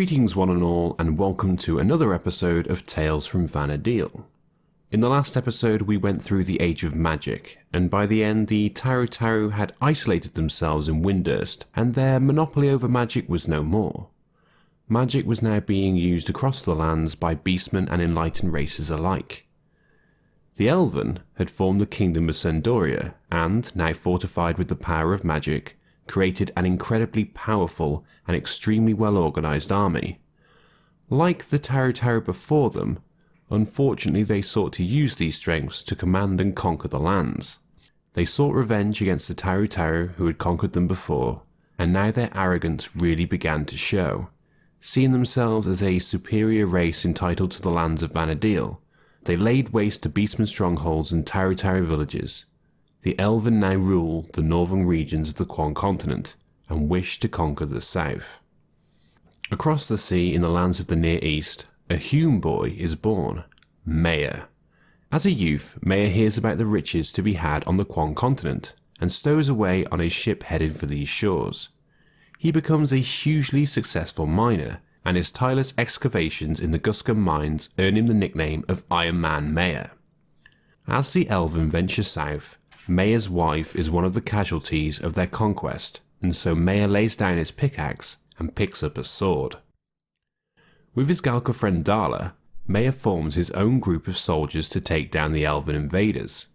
Greetings one and all, and welcome to another episode of Tales from VANA'DIEL. In the last episode we went through the Age of Magic, and by the end the Taru had isolated themselves in Windurst, and their monopoly over magic was no more. Magic was now being used across the lands by beastmen and enlightened races alike. The Elven had formed the Kingdom of Sendoria, and, now fortified with the power of magic, created an incredibly powerful and extremely well organised army. Like the Taru before them, unfortunately they sought to use these strengths to command and conquer the lands. They sought revenge against the Taru who had conquered them before, and now their arrogance really began to show. Seeing themselves as a superior race entitled to the lands of VANA'DIEL, they laid waste to beastmen strongholds and Taru villages. The Elven now rule the northern regions of the Quan continent and wish to conquer the south. Across the sea in the lands of the Near East, a Hume boy is born, Mayer. As a youth, Mayer hears about the riches to be had on the Quan continent and stows away on his ship headed for these shores. He becomes a hugely successful miner, and his tireless excavations in the Guskum mines earn him the nickname of Ironman Mayer. As the Elven venture south, Mayer's wife is one of the casualties of their conquest, and so Mayer lays down his pickaxe and picks up a sword. With his Galka friend Dala, Mayer forms his own group of soldiers to take down the Elven invaders.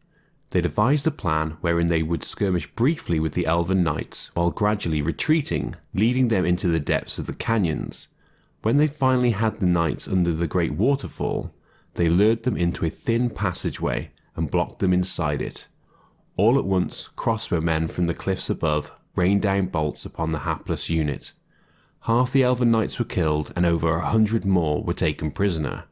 They devised a plan wherein they would skirmish briefly with the Elven knights while gradually retreating, leading them into the depths of the canyons. When they finally had the knights under the great waterfall, they lured them into a thin passageway and blocked them inside it. All at once, crossbowmen from the cliffs above rained down bolts upon the hapless unit. Half the Elven knights were killed and over 100 more were taken prisoner.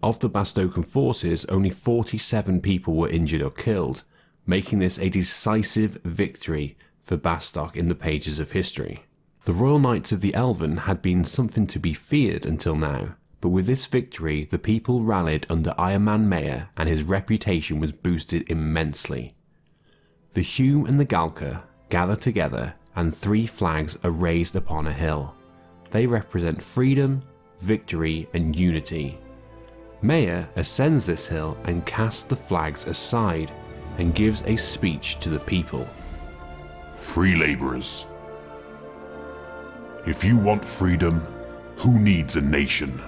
Of the Bastokan forces, only 47 people were injured or killed, making this a decisive victory for Bastok in the pages of history. The Royal Knights of the Elven had been something to be feared until now, but with this victory the people rallied under Ironman Mayer and his reputation was boosted immensely. The Hume and the Galka gather together and 3 flags are raised upon a hill. They represent freedom, victory and unity. Mayer ascends this hill and casts the flags aside and gives a speech to the people. Free labourers. If you want freedom, who needs a nation?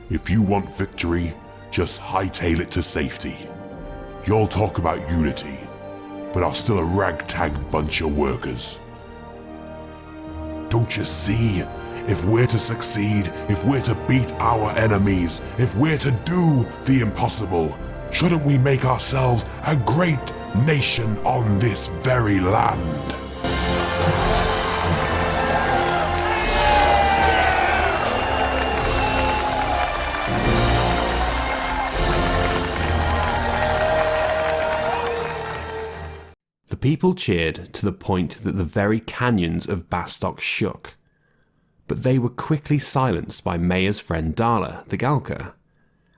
If you want victory, just hightail it to safety. Y'all talk about unity, but are still a ragtag bunch of workers. Don't you see? If we're to succeed, if we're to beat our enemies, if we're to do the impossible, shouldn't we make ourselves a great nation on this very land? The people cheered to the point that the very canyons of Bastok shook. But they were quickly silenced by Mayer's friend Dala, the Galka.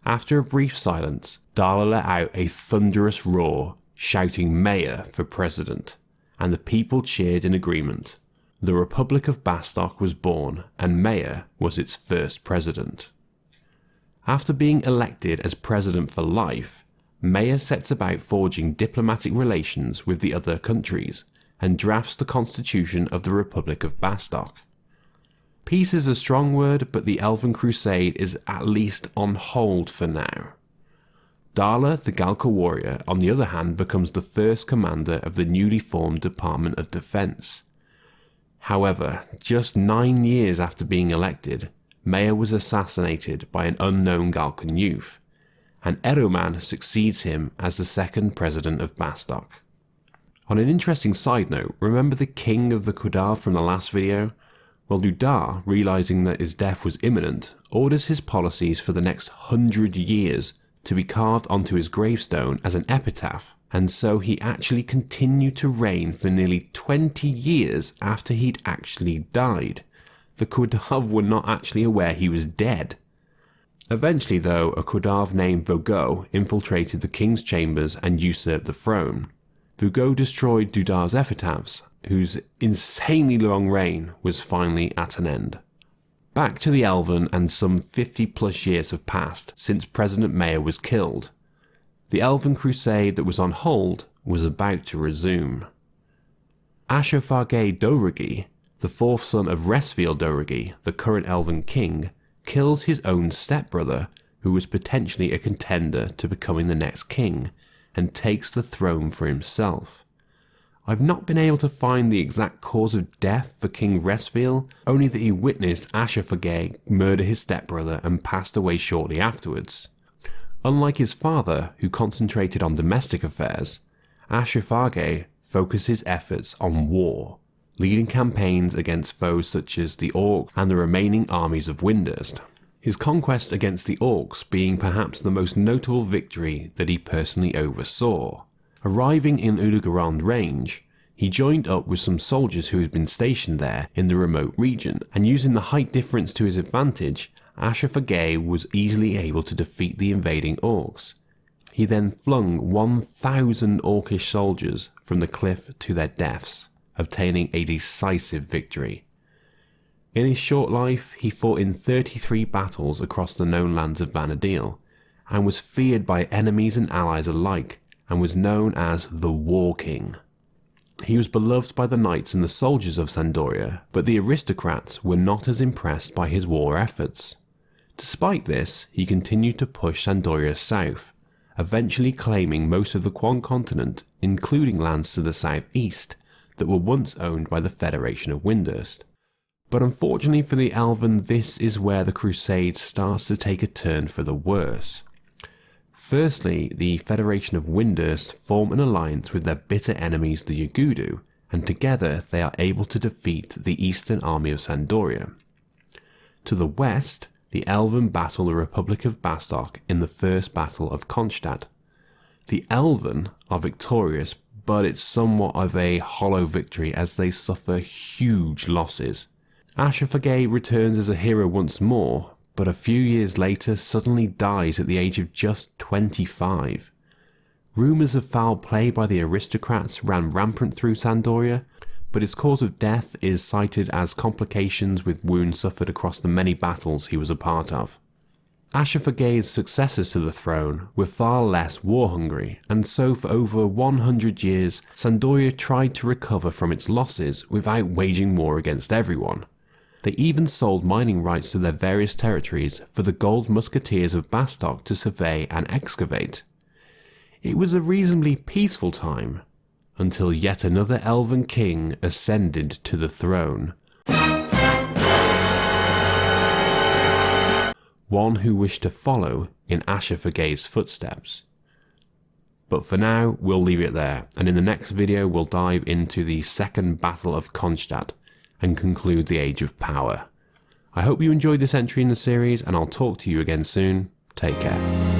After a brief silence, Dala let out a thunderous roar, shouting Mayer for president, and the people cheered in agreement. The Republic of Bastok was born, and Mayer was its first president. After being elected as president for life, Mayer sets about forging diplomatic relations with the other countries, and drafts the constitution of the Republic of Bastok. Peace is a strong word, but the Elven Crusade is at least on hold for now. Dala, the Galka warrior, on the other hand, becomes the first commander of the newly formed Department of Defense. However, just 9 years after being elected, Mayer was assassinated by an unknown Galkan youth, and Eroman succeeds him as the second president of Bastok. On an interesting side note, remember the king of the Kudav from the last video? Well, Ludar, realising that his death was imminent, orders his policies for the next 100 years to be carved onto his gravestone as an epitaph, and so he actually continued to reign for nearly 20 years after he'd actually died. The Kudav were not actually aware he was dead. Eventually though, a Kudav named Vogo infiltrated the king's chambers and usurped the throne. Vogo destroyed Dudar's epitaphs, whose insanely long reign was finally at an end. Back to the Elven, and some 50 plus years have passed since President Mayer was killed. The Elven crusade that was on hold was about to resume. Ashaforga, the fourth son of Resfiel, the current Elven king, kills his own stepbrother, who was potentially a contender to becoming the next king, and takes the throne for himself. I've not been able to find the exact cause of death for King Resfiel, only that he witnessed Ashaforga murder his stepbrother and passed away shortly afterwards. Unlike his father, who concentrated on domestic affairs, Ashaforga focused his efforts on war, leading campaigns against foes such as the Orcs and the remaining armies of Windurst. His conquest against the Orcs being perhaps the most notable victory that he personally oversaw. Arriving in Udagarand range, he joined up with some soldiers who had been stationed there in the remote region, and using the height difference to his advantage, Ashaforga was easily able to defeat the invading Orcs. He then flung 1,000 Orcish soldiers from the cliff to their deaths, obtaining a decisive victory. In his short life, he fought in 33 battles across the known lands of VANA'DIEL, and was feared by enemies and allies alike, and was known as the War King. He was beloved by the knights and the soldiers of Sandoria, but the aristocrats were not as impressed by his war efforts. Despite this, he continued to push Sandoria south, eventually claiming most of the Quan continent, including lands to the southeast that were once owned by the Federation of Windurst. But unfortunately for the Elven, this is where the crusade starts to take a turn for the worse. Firstly, the Federation of Windurst form an alliance with their bitter enemies the Yagudu, and together they are able to defeat the eastern army of Sandoria. To the west, the Elven battle the Republic of Bastok in the First Battle of Kronstadt. The Elven are victorious, but it's somewhat of a hollow victory as they suffer huge losses. Ashaforga returns as a hero once more, but a few years later suddenly dies at the age of just 25. Rumours of foul play by the aristocrats ran rampant through Sandoria, but his cause of death is cited as complications with wounds suffered across the many battles he was a part of. Ashaforga's successors to the throne were far less war-hungry, and so for over 100 years Sandoria tried to recover from its losses without waging war against everyone. They even sold mining rights to their various territories for the Gold Musketeers of Bastok to survey and excavate. It was a reasonably peaceful time, until yet another Elven king ascended to the throne. One who wished to follow in Ashaforga's footsteps. But for now, we'll leave it there, and in the next video we'll dive into the Second Battle of Kronstadt and conclude the Age of Power. I hope you enjoyed this entry in the series, and I'll talk to you again soon. Take care.